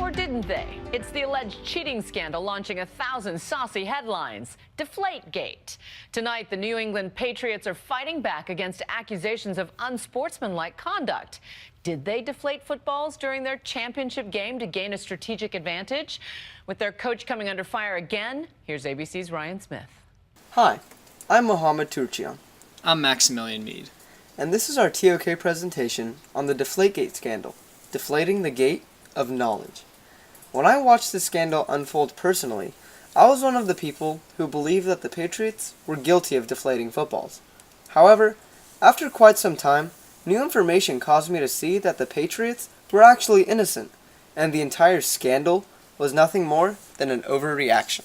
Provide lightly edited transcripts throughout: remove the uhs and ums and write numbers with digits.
Or didn't they? It's the alleged cheating scandal launching 1,000 saucy headlines. Deflategate. Tonight, the New England Patriots are fighting back against accusations of unsportsmanlike conduct. Did they deflate footballs during their championship game to gain a strategic advantage? With their coach coming under fire again, here's ABC's Ryan Smith. Hi, I'm Mohammed Turchian. I'm Maximilian Mead. And this is our TOK presentation on the Deflategate scandal, deflating the gate of knowledge. When I watched this scandal unfold personally, I was one of the people who believed that the Patriots were guilty of deflating footballs. However, after quite some time, new information caused me to see that the Patriots were actually innocent, and the entire scandal was nothing more than an overreaction.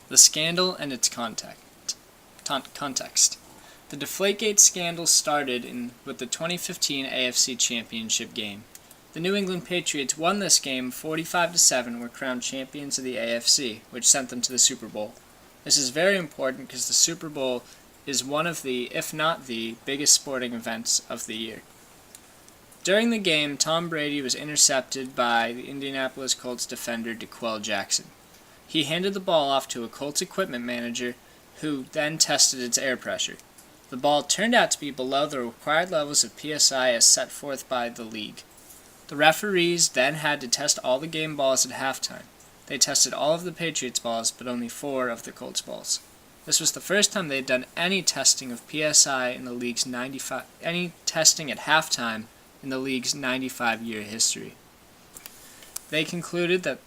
The scandal and its context. The Deflategate scandal started with the 2015 AFC Championship game. The New England Patriots won this game 45-7 and were crowned champions of the AFC, which sent them to the Super Bowl. This is very important because the Super Bowl is one of the, if not the, biggest sporting events of the year. During the game, Tom Brady was intercepted by the Indianapolis Colts defender DeQuell Jackson. He handed the ball off to a Colts equipment manager who then tested its air pressure. The ball turned out to be below the required levels of PSI as set forth by the league. The referees then had to test all the game balls at halftime. They tested all of the Patriots balls, but only 4 of the Colts balls. This was the first time they had done any testing of PSI in the league's any testing at halftime in the league's 95-year history. They concluded that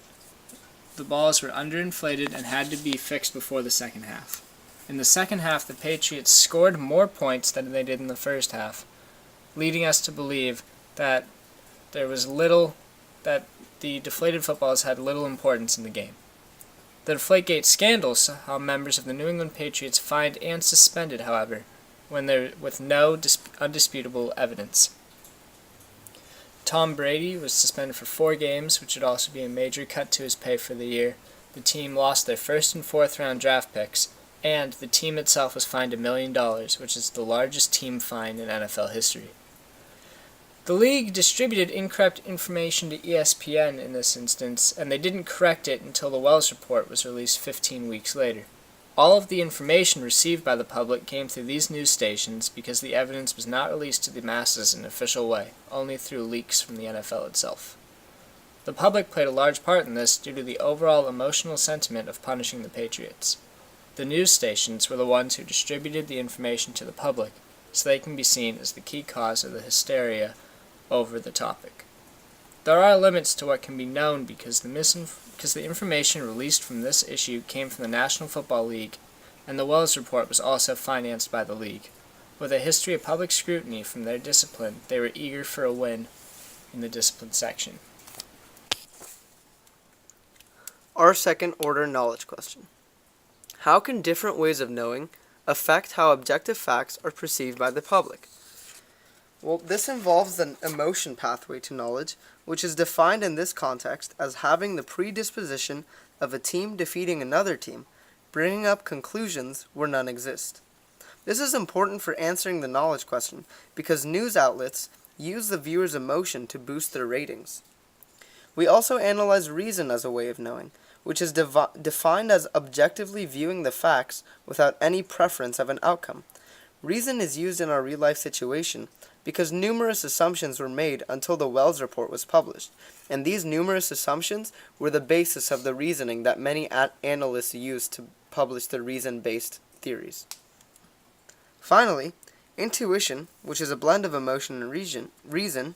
the balls were underinflated and had to be fixed before the second half. In the second half, the Patriots scored more points than they did in the first half, leading us to believe that that the deflated footballs had little importance in the game. The Deflategate scandal saw members of the New England Patriots fined and suspended, however, with no undisputable evidence. Tom Brady was suspended for 4 games, which would also be a major cut to his pay for the year. The team lost their first and 4th round draft picks, and the team itself was fined $1 million, which is the largest team fine in NFL history. The league distributed incorrect information to ESPN in this instance, and they didn't correct it until the Wells report was released 15 weeks later. All of the information received by the public came through these news stations because the evidence was not released to the masses in an official way, only through leaks from the NFL itself. The public played a large part in this due to the overall emotional sentiment of punishing the Patriots. The news stations were the ones who distributed the information to the public, so they can be seen as the key cause of the hysteria over the topic. There are limits to what can be known because the information released from this issue came from the National Football League, and the Wells report was also financed by the league. With a history of public scrutiny from their discipline, they were eager for a win in the discipline section. Our second order knowledge question. How can different ways of knowing affect how objective facts are perceived by the public? Well, this involves an emotion pathway to knowledge, which is defined in this context as having the predisposition of a team defeating another team, bringing up conclusions where none exist. This is important for answering the knowledge question because news outlets use the viewer's emotion to boost their ratings. We also analyze reason as a way of knowing, which is defined as objectively viewing the facts without any preference of an outcome. Reason is used in our real-life situation because numerous assumptions were made until the Wells report was published, and these numerous assumptions were the basis of the reasoning that many analysts used to publish their reason-based theories. Finally, intuition, which is a blend of emotion and reason,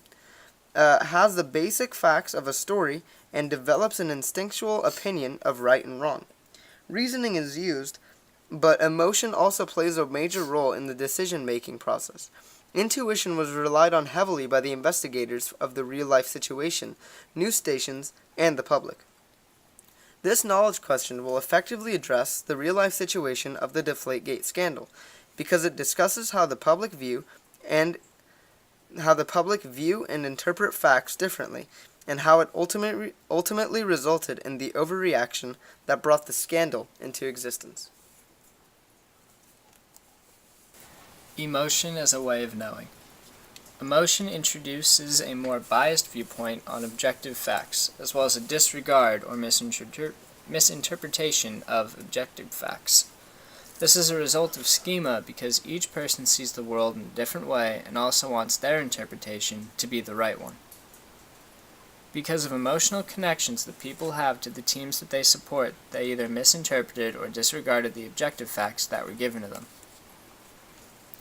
has the basic facts of a story and develops an instinctual opinion of right and wrong. Reasoning is used, but emotion also plays a major role in the decision-making process. Intuition was relied on heavily by the investigators of the real-life situation, news stations, and the public. This knowledge question will effectively address the real-life situation of the Deflategate scandal, because it discusses how the public view and interpret facts differently, and how it ultimately resulted in the overreaction that brought the scandal into existence. Emotion as a way of knowing. Emotion introduces a more biased viewpoint on objective facts, as well as a disregard or misinterpretation of objective facts. This is a result of schema because each person sees the world in a different way and also wants their interpretation to be the right one. Because of emotional connections that people have to the teams that they support, they either misinterpreted or disregarded the objective facts that were given to them.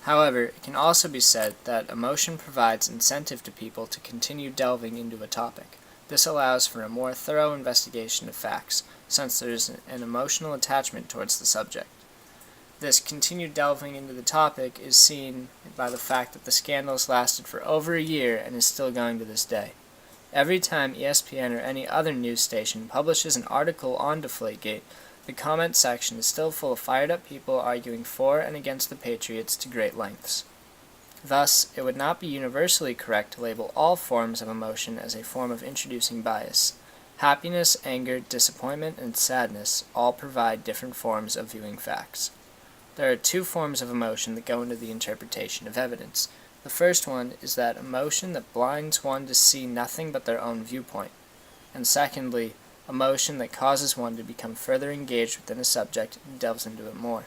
However, it can also be said that emotion provides incentive to people to continue delving into a topic. This allows for a more thorough investigation of facts, since there is an emotional attachment towards the subject. This continued delving into the topic is seen by the fact that the scandal has lasted for over a year and is still going to this day. Every time ESPN or any other news station publishes an article on Deflategate, the comment section is still full of fired-up people arguing for and against the Patriots to great lengths. Thus, it would not be universally correct to label all forms of emotion as a form of introducing bias. Happiness, anger, disappointment, and sadness all provide different forms of viewing facts. There are two forms of emotion that go into the interpretation of evidence. The first one is that emotion that blinds one to see nothing but their own viewpoint. And secondly, emotion that causes one to become further engaged within a subject and delves into it more.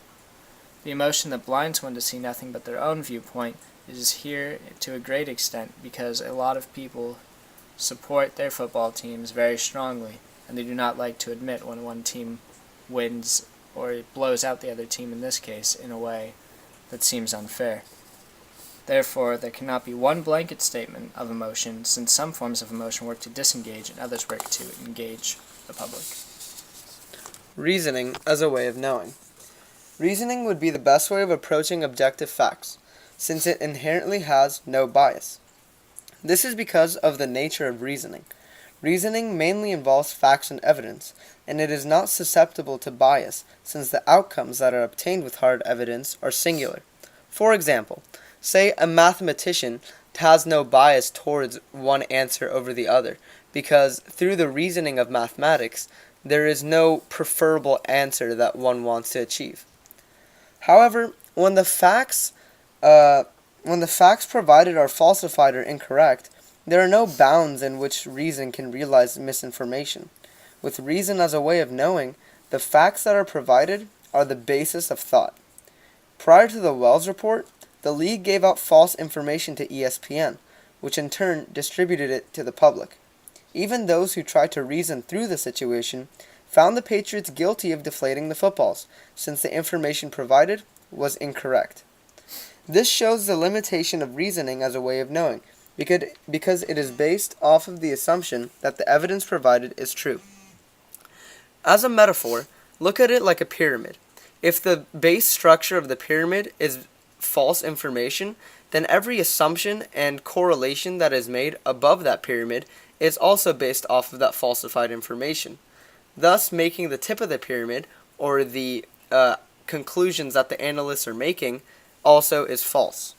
The emotion that blinds one to see nothing but their own viewpoint is here to a great extent because a lot of people support their football teams very strongly, and they do not like to admit when one team wins or blows out the other team in this case in a way that seems unfair. Therefore, there cannot be one blanket statement of emotion, since some forms of emotion work to disengage and others work to engage the public. Reasoning as a way of knowing. Reasoning would be the best way of approaching objective facts, since it inherently has no bias. This is because of the nature of reasoning. Reasoning mainly involves facts and evidence, and it is not susceptible to bias, since the outcomes that are obtained with hard evidence are singular. For example, say a mathematician has no bias towards one answer over the other, because through the reasoning of mathematics, there is no preferable answer that one wants to achieve. However, when the facts provided are falsified or incorrect, there are no bounds in which reason can realize misinformation. With reason as a way of knowing, the facts that are provided are the basis of thought. Prior to the Wells report, the league gave out false information to ESPN, which in turn distributed it to the public. Even those who tried to reason through the situation found the Patriots guilty of deflating the footballs, since the information provided was incorrect. This shows the limitation of reasoning as a way of knowing, because it is based off of the assumption that the evidence provided is true. As a metaphor, look at it like a pyramid. If the base structure of the pyramid is false information, then every assumption and correlation that is made above that pyramid is also based off of that falsified information, thus making the tip of the pyramid, or the conclusions that the analysts are making, also is false.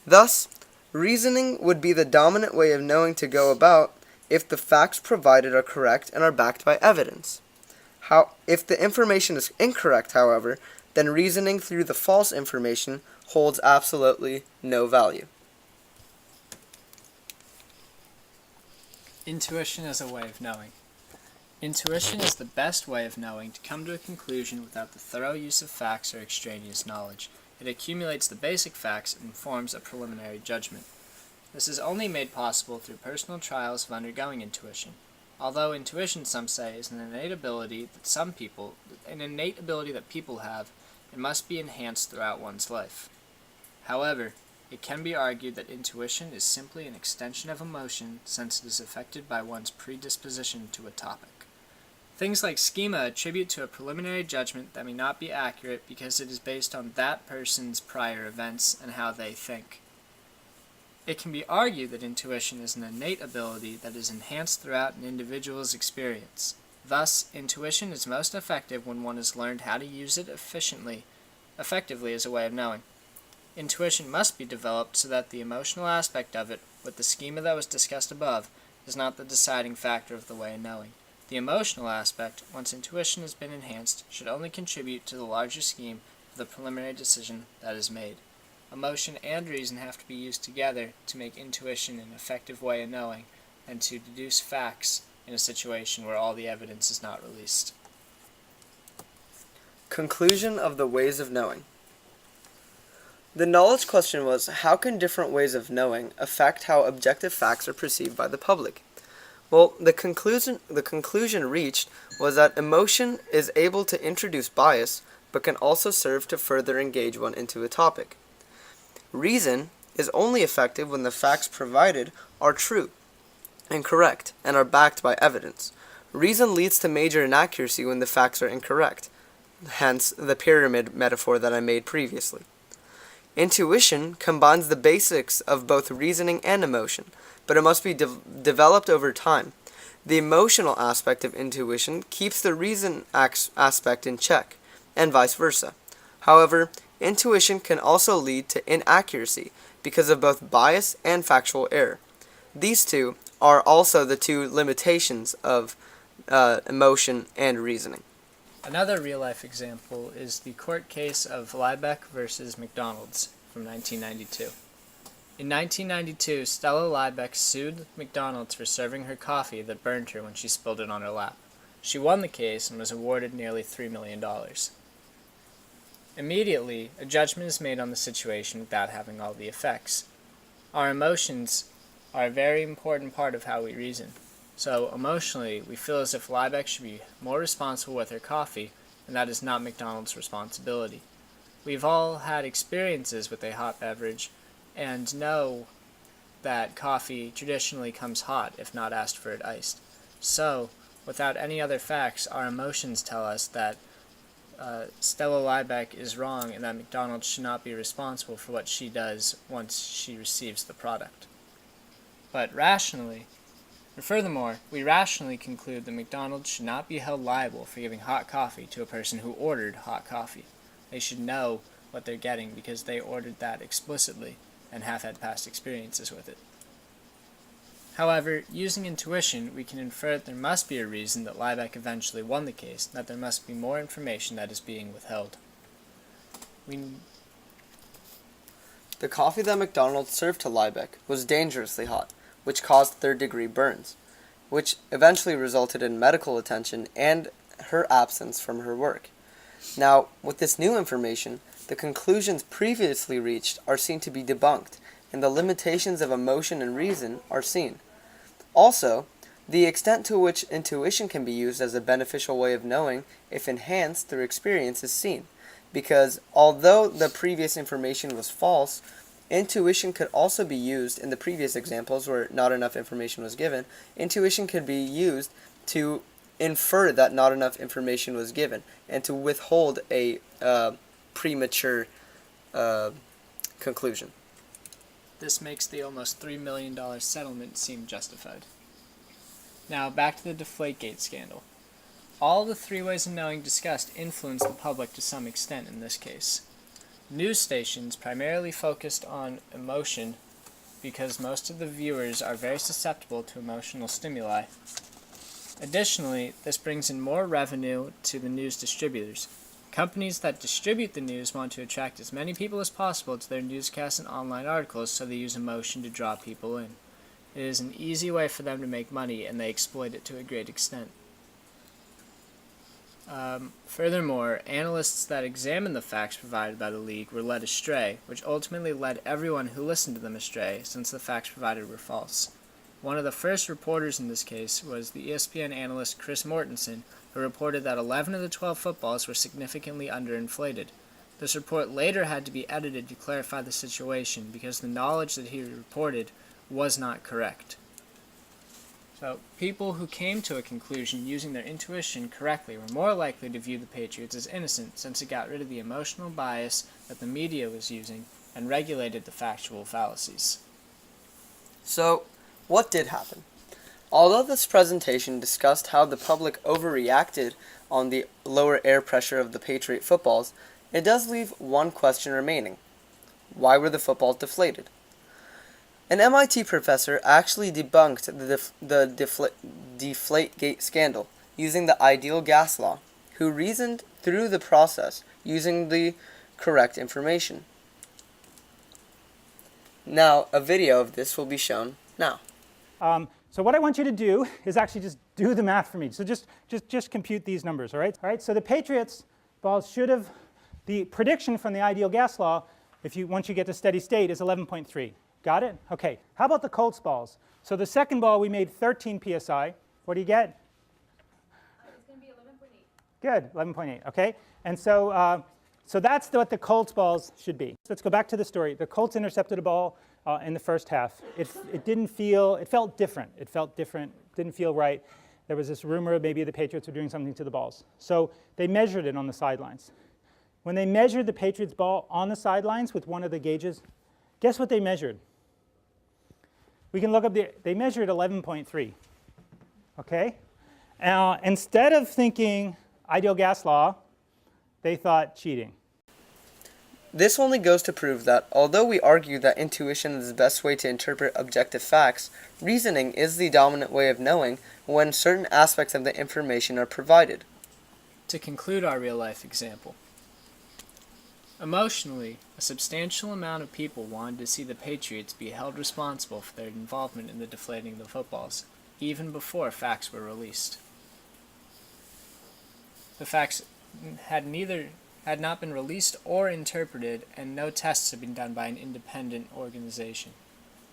Thus, reasoning would be the dominant way of knowing to go about if the facts provided are correct and are backed by evidence. If the information is incorrect, however, then reasoning through the false information holds absolutely no value. Intuition as a way of knowing. Intuition is the best way of knowing to come to a conclusion without the thorough use of facts or extraneous knowledge. It accumulates the basic facts and forms a preliminary judgment. This is only made possible through personal trials of undergoing intuition. Although intuition, some say, is an innate ability that people have, it must be enhanced throughout one's life. However, it can be argued that intuition is simply an extension of emotion, since it is affected by one's predisposition to a topic. Things like schema attribute to a preliminary judgment that may not be accurate because it is based on that person's prior events and how they think. It can be argued that intuition is an innate ability that is enhanced throughout an individual's experience. Thus, intuition is most effective when one has learned how to use it effectively as a way of knowing. Intuition must be developed so that the emotional aspect of it, with the schema that was discussed above, is not the deciding factor of the way of knowing. The emotional aspect, once intuition has been enhanced, should only contribute to the larger scheme of the preliminary decision that is made. Emotion and reason have to be used together to make intuition an effective way of knowing and to deduce facts in a situation where all the evidence is not released. Conclusion of the ways of knowing. The knowledge question was, how can different ways of knowing affect how objective facts are perceived by the public? Well, the conclusion reached was that emotion is able to introduce bias, but can also serve to further engage one into a topic. Reason is only effective when the facts provided are true and correct and are backed by evidence. Reason leads to major inaccuracy when the facts are incorrect, hence the pyramid metaphor that I made previously. Intuition combines the basics of both reasoning and emotion, but it must be developed over time. The emotional aspect of intuition keeps the reason aspect in check, and vice versa. However, intuition can also lead to inaccuracy because of both bias and factual error. These two are also the two limitations of emotion and reasoning. Another real-life example is the court case of Liebeck versus McDonald's from 1992. In 1992, Stella Liebeck sued McDonald's for serving her coffee that burned her when she spilled it on her lap. She won the case and was awarded nearly $3 million. Immediately, a judgment is made on the situation without having all the effects. Our emotions are a very important part of how we reason. So, emotionally, we feel as if Liebeck should be more responsible with her coffee, and that is not McDonald's responsibility. We've all had experiences with a hot beverage, and know that coffee traditionally comes hot if not asked for it iced. So, without any other facts, our emotions tell us that Stella Liebeck is wrong and that McDonald's should not be responsible for what she does once she receives the product. But furthermore, we rationally conclude that McDonald's should not be held liable for giving hot coffee to a person who ordered hot coffee. They should know what they're getting because they ordered that explicitly and have had past experiences with it. However, using intuition, we can infer that there must be a reason that Liebeck eventually won the case, and that there must be more information that is being withheld. The coffee that McDonald's served to Liebeck was dangerously hot, which caused third-degree burns, which eventually resulted in medical attention and her absence from her work. Now, with this new information, the conclusions previously reached are seen to be debunked, and the limitations of emotion and reason are seen. Also, the extent to which intuition can be used as a beneficial way of knowing, if enhanced through experience, is seen, because although the previous information was false, intuition could also be used in the previous examples where not enough information was given. Intuition could be used to infer that not enough information was given and to withhold a premature conclusion. This makes the almost $3 million settlement seem justified. Now, back to the Deflategate scandal. All the three ways of knowing discussed influence the public to some extent in this case. News stations primarily focused on emotion because most of the viewers are very susceptible to emotional stimuli. Additionally, this brings in more revenue to the news distributors. Companies that distribute the news want to attract as many people as possible to their newscasts and online articles, so they use emotion to draw people in. It is an easy way for them to make money, and they exploit it to a great extent. Furthermore, analysts that examined the facts provided by the league were led astray, which ultimately led everyone who listened to them astray, since the facts provided were false. One of the first reporters in this case was the ESPN analyst Chris Mortensen, who reported that 11 of the 12 footballs were significantly underinflated. This report later had to be edited to clarify the situation because the knowledge that he reported was not correct. So, people who came to a conclusion using their intuition correctly were more likely to view the Patriots as innocent, since it got rid of the emotional bias that the media was using and regulated the factual fallacies. So, what did happen? Although this presentation discussed how the public overreacted on the lower air pressure of the Patriot footballs, it does leave one question remaining. Why were the footballs deflated? An MIT professor actually debunked the Deflategate scandal using the ideal gas law, who reasoned through the process using the correct information. Now, a video of this will be shown now. So what I want you to do is actually just do the math for me. So just compute these numbers, all right? All right, so the Patriots balls should have, the prediction from the ideal gas law, once you get to steady state, is 11.3. Got it? Okay. How about the Colts balls? So the second ball we made 13 psi. What do you get? It's going to be 11.8. Good, 11.8. Okay. And so that's what the Colts balls should be. Let's go back to the story. The Colts intercepted a ball in the first half. It felt different. It felt different. Didn't feel right. There was this rumor maybe the Patriots were doing something to the balls. So they measured it on the sidelines. When they measured the Patriots ball on the sidelines with one of the gauges, guess what they measured? We can look up they measured 11.3. Okay? Instead of thinking ideal gas law, they thought cheating. This only goes to prove that, although we argue that intuition is the best way to interpret objective facts, reasoning is the dominant way of knowing when certain aspects of the information are provided. To conclude our real-life example, emotionally, a substantial amount of people wanted to see the Patriots be held responsible for their involvement in the deflating of the footballs, even before facts were released. The facts had not been released or interpreted, and no tests had been done by an independent organization.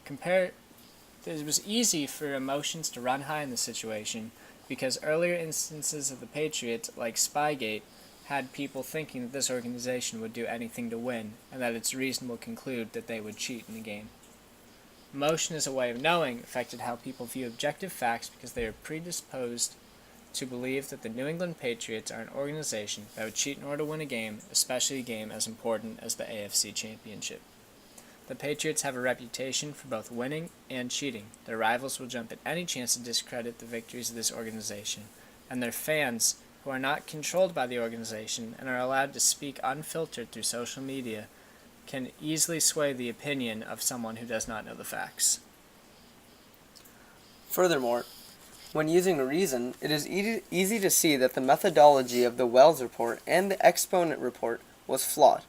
It was easy for emotions to run high in the situation because earlier instances of the Patriots, like Spygate, had people thinking that this organization would do anything to win, and that it's reasonable to conclude that they would cheat in the game. Emotion as a way of knowing affected how people view objective facts because they are predisposed to believe that the New England Patriots are an organization that would cheat in order to win a game, especially a game as important as the AFC Championship. The Patriots have a reputation for both winning and cheating. Their rivals will jump at any chance to discredit the victories of this organization, and their fans, who are not controlled by the organization and are allowed to speak unfiltered through social media, can easily sway the opinion of someone who does not know the facts. Furthermore, when using reason, it is easy to see that the methodology of the Wells report and the exponent report was flawed.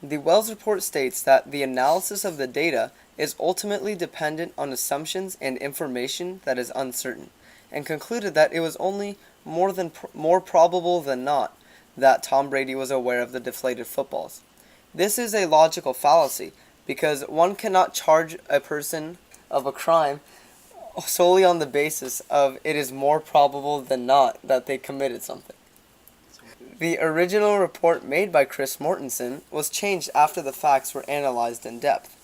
The Wells report states that the analysis of the data is ultimately dependent on assumptions and information that is uncertain, and concluded that it was only more probable than not that Tom Brady was aware of the deflated footballs. This is a logical fallacy because one cannot charge a person of a crime solely on the basis of it is more probable than not that they committed something. The original report made by Chris Mortensen was changed after the facts were analyzed in depth.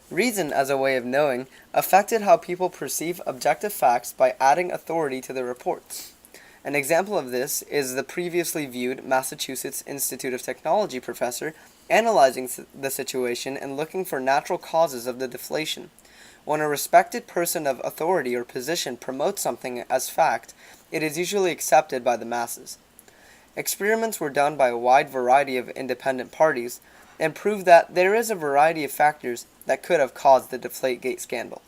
Reason as a way of knowing affected how people perceive objective facts by adding authority to the reports. An example of this is the previously viewed Massachusetts Institute of Technology professor analyzing the situation and looking for natural causes of the deflation. When a respected person of authority or position promotes something as fact, it is usually accepted by the masses. Experiments were done by a wide variety of independent parties and proved that there is a variety of factors that could have caused the Deflategate scandal.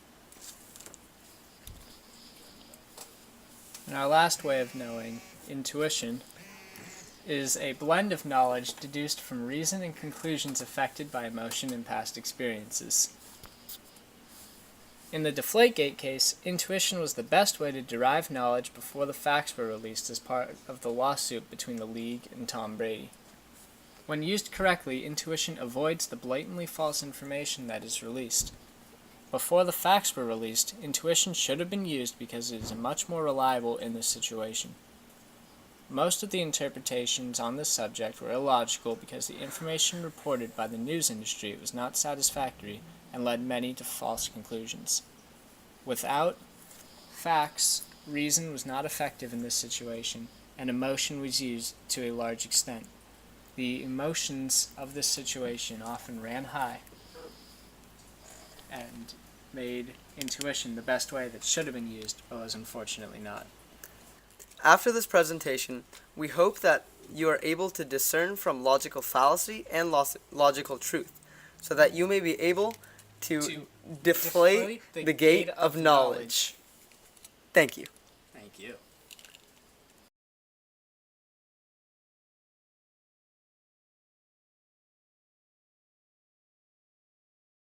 And our last way of knowing, intuition, is a blend of knowledge deduced from reason and conclusions affected by emotion and past experiences. In the Deflategate case, intuition was the best way to derive knowledge before the facts were released as part of the lawsuit between the league and Tom Brady. When used correctly, intuition avoids the blatantly false information that is released. Before the facts were released, intuition should have been used because it is much more reliable in this situation. Most of the interpretations on this subject were illogical because the information reported by the news industry was not satisfactory and led many to false conclusions. Without facts, reason was not effective in this situation, and emotion was used to a large extent. The emotions of this situation often ran high and made intuition the best way that should have been used, but was unfortunately not. After this presentation, we hope that you are able to discern from logical fallacy and logical truth, so that you may be able to deflate the gate of knowledge. Thank you. Thank you.